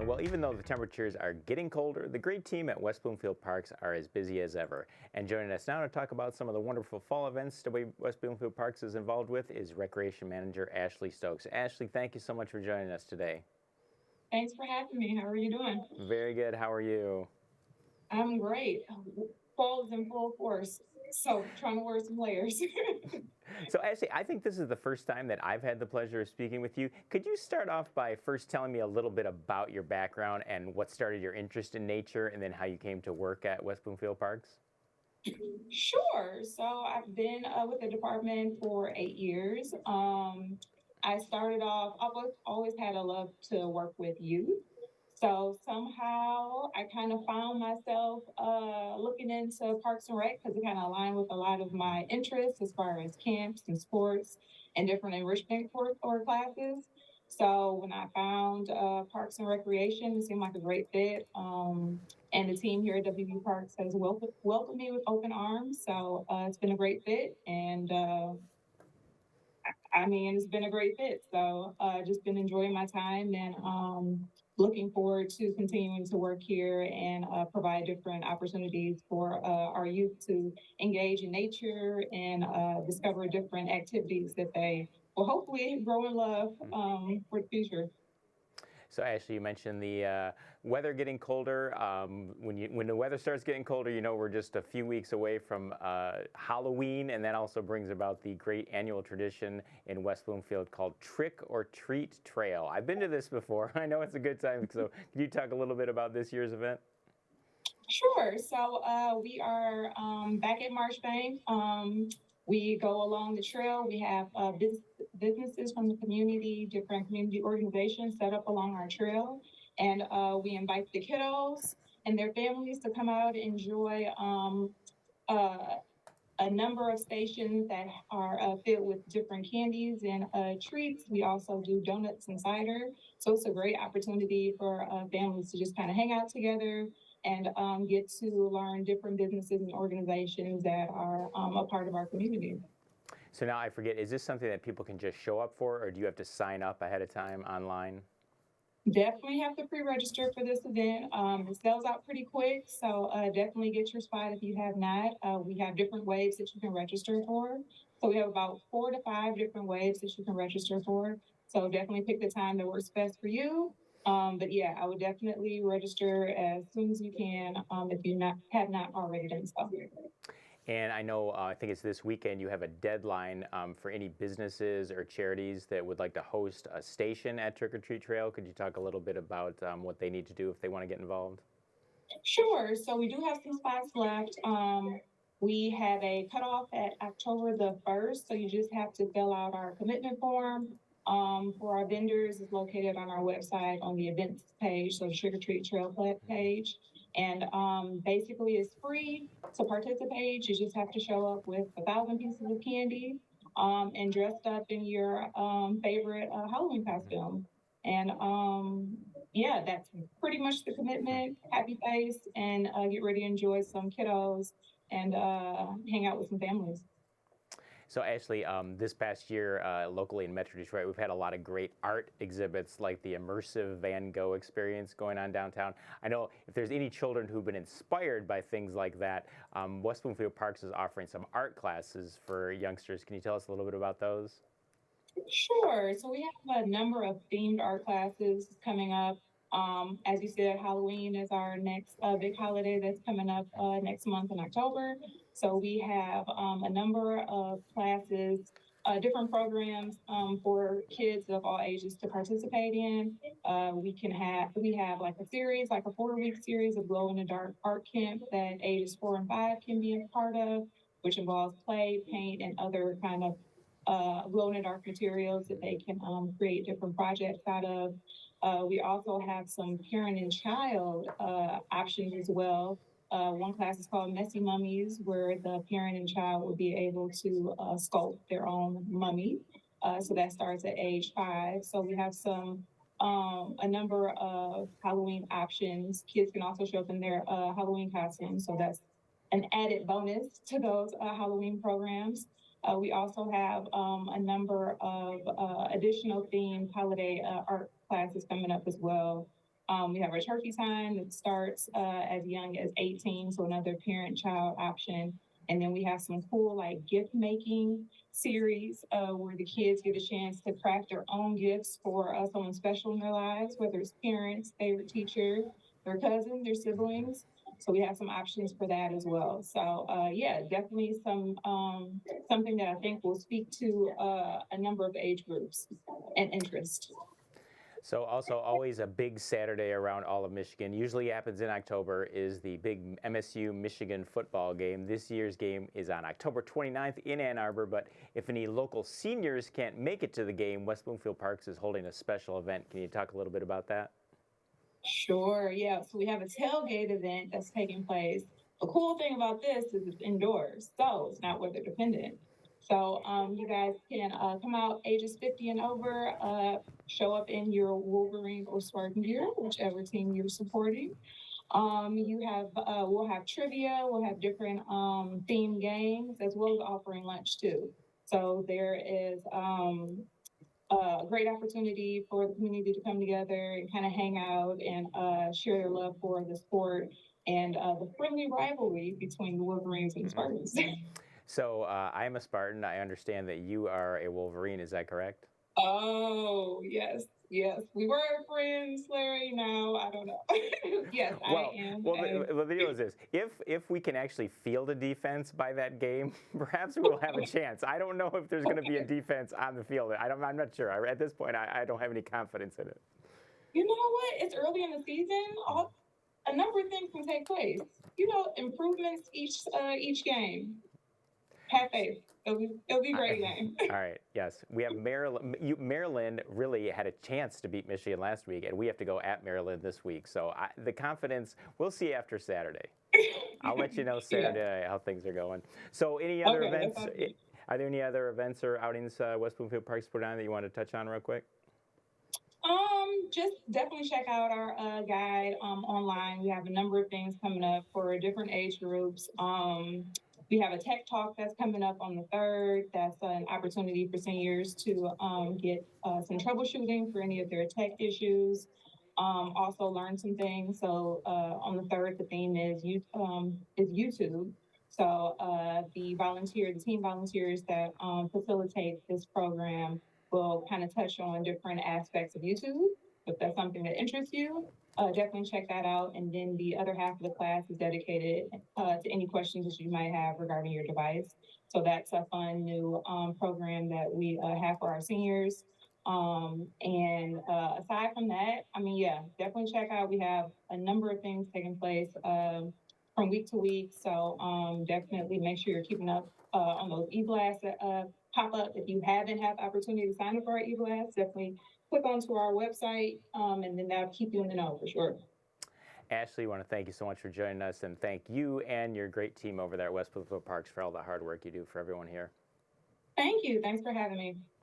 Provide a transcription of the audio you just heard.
Well, even though the temperatures are getting colder, the great team at West Bloomfield Parks are as busy as ever. And joining us now to talk about some of the wonderful fall events the way West Bloomfield Parks is involved with is Recreation Manager Ashley Stokes. Ashley, thank you so much for joining us today. Thanks for having me. How are you doing? Very good. How are you? I'm great. Fall is in full force, so trying to wear some layers. So, Ashley, I think this is the first time that I've had the pleasure of speaking with you. Could you start off by first telling me a little bit about your background and what started your interest in nature, and then how you came to work at West Bloomfield Parks? Sure. So I've been with the department for 8 years. I started off, always had a love to work with youth. So somehow I kind of found myself looking into Parks and Rec because it kind of aligned with a lot of my interests as far as camps and sports and different enrichment or classes. So when I found Parks and Recreation, it seemed like a great fit. And the team here at WB Parks has welcomed me with open arms. So it's been a great fit. And I mean, it's been a great fit. So just been enjoying my time and looking forward to continuing to work here and provide different opportunities for our youth to engage in nature and discover different activities that they will hopefully grow in love for the future. So, Ashley, you mentioned the weather getting colder. When the weather starts getting colder, you know we're just a few weeks away from Halloween, and that also brings about the great annual tradition in West Bloomfield called Trick or Treat Trail. I've been to this before. I know it's a good time. So, can you talk a little bit about this year's event? Sure. So we are back at Marchbank. We go along the trail. We have businesses from the community, different community organizations set up along our trail. And we invite the kiddos and their families to come out and enjoy uh, a number of stations that are filled with different candies and treats. We also do donuts and cider. So it's a great opportunity for families to just kind of hang out together and get to learn different businesses and organizations that are a part of our community. So now I forget, is this something that people can just show up for, or do you have to sign up ahead of time online? Definitely have to pre-register for this event. It sells out pretty quick, so definitely get your spot if you have not. We have different waves that you can register for. So we have about 4 to 5 different waves that you can register for. So definitely pick the time that works best for you. But yeah, I would definitely register as soon as you can if you not have not already done so. And I know, I think it's this weekend, you have a deadline for any businesses or charities that would like to host a station at Trick or Treat Trail. Could you talk a little bit about what they need to do if they want to get involved? Sure. So we do have some spots left. We have a cutoff at October the 1st. So you just have to fill out our commitment form. For our vendors is located on our website on the events page, so the Trick or Treat Trail page. And basically it's free to participate. You just have to show up with 1,000 pieces of candy and dressed up in your favorite Halloween costume. And yeah, that's pretty much the commitment. Happy face and get ready to enjoy some kiddos and hang out with some families. So, Ashley, this past year, locally in Metro Detroit, we've had a lot of great art exhibits like the immersive Van Gogh experience going on downtown. I know if there's any children who've been inspired by things like that, West Bloomfield Parks is offering some art classes for youngsters. Can you tell us a little bit about those? Sure. So we have a number of themed art classes coming up. As you said, Halloween is our next big holiday that's coming up next month in October. So we have a number of classes, different programs for kids of all ages to participate in. We have like a series, like a 4-week series of glow in the dark art camp that ages 4 and 5 can be a part of, which involves play, paint, and other kind of glow in the dark materials that they can create different projects out of. We also have some parent and child options as well. One class is called Messy Mummies, where the parent and child will be able to sculpt their own mummy. So that starts at age 5. So we have a number of Halloween options. Kids can also show up in their Halloween costumes. So that's an added bonus to those Halloween programs. We also have a number of additional themed holiday art classes coming up as well. We have our turkey time that starts as young as 18, so another parent-child option. And then we have some cool like gift making series where the kids get a chance to craft their own gifts for someone special in their lives, whether it's parents, favorite teacher, their cousin, their siblings. So we have some options for that as well. So yeah, definitely something that I think will speak to a number of age groups and interest. So also always a big Saturday around all of Michigan. Usually happens in October is the big MSU Michigan football game. This year's game is on October 29th in Ann Arbor, but if any local seniors can't make it to the game, West Bloomfield Parks is holding a special event. Can you talk a little bit about that? Sure, yeah. So we have a tailgate event that's taking place. The cool thing about this is it's indoors, so it's not weather dependent. So you guys can come out ages 50 and over, show up in your Wolverine or Spartan gear, whichever team you're supporting. You have we'll have trivia, we'll have different themed games as well as offering lunch too. So there is a great opportunity for the community to come together and kind of hang out and share their love for the sport and the friendly rivalry between the Wolverines and the Spartans. So I'm a Spartan. I understand that you are a Wolverine. Is that correct? Oh, yes, yes. We were friends, Larry. Now I don't know. Yes, I Well, am. well, And the deal is this: if we can actually field a defense by that game, perhaps we'll have a chance. I don't know if there's going to be a defense on the field. I'm not sure. At this point, I don't have any confidence in it. you know what? It's early in the season. A number of things can take place. You know, improvements each game. Have faith. It'll be a great game. All right. Yes, we have Maryland. Maryland really had a chance to beat Michigan last week, and we have to go at Maryland this week. So the confidence, we'll see after Saturday. I'll let you know Yeah. Saturday how things are going. So, any other Okay, that events? sounds good. Are there any other events or outings West Bloomfield Parks put on that you want to touch on real quick? Just definitely check out our guide online. We have a number of things coming up for different age groups. We have a tech talk that's coming up on the 3rd. That's an opportunity for seniors to get some troubleshooting for any of their tech issues. Also learn some things. So on the 3rd, the theme is YouTube. So the team volunteers that facilitate this program will kind of touch on different aspects of YouTube. If that's something that interests you, definitely check that out. And then the other half of the class is dedicated to any questions that you might have regarding your device. So that's a fun new program that we have for our seniors. And aside from that, I mean, yeah, definitely check out. We have a number of things taking place from week to week. So definitely make sure you're keeping up on those e-blasts that pop up. If you haven't had the opportunity to sign up for our e-blast, definitely click onto our website, and then that'll keep you in the know for sure. Ashley, I want to thank you so much for joining us, and thank you and your great team over there at West Bloomfield Parks for all the hard work you do for everyone here. Thank you. Thanks for having me.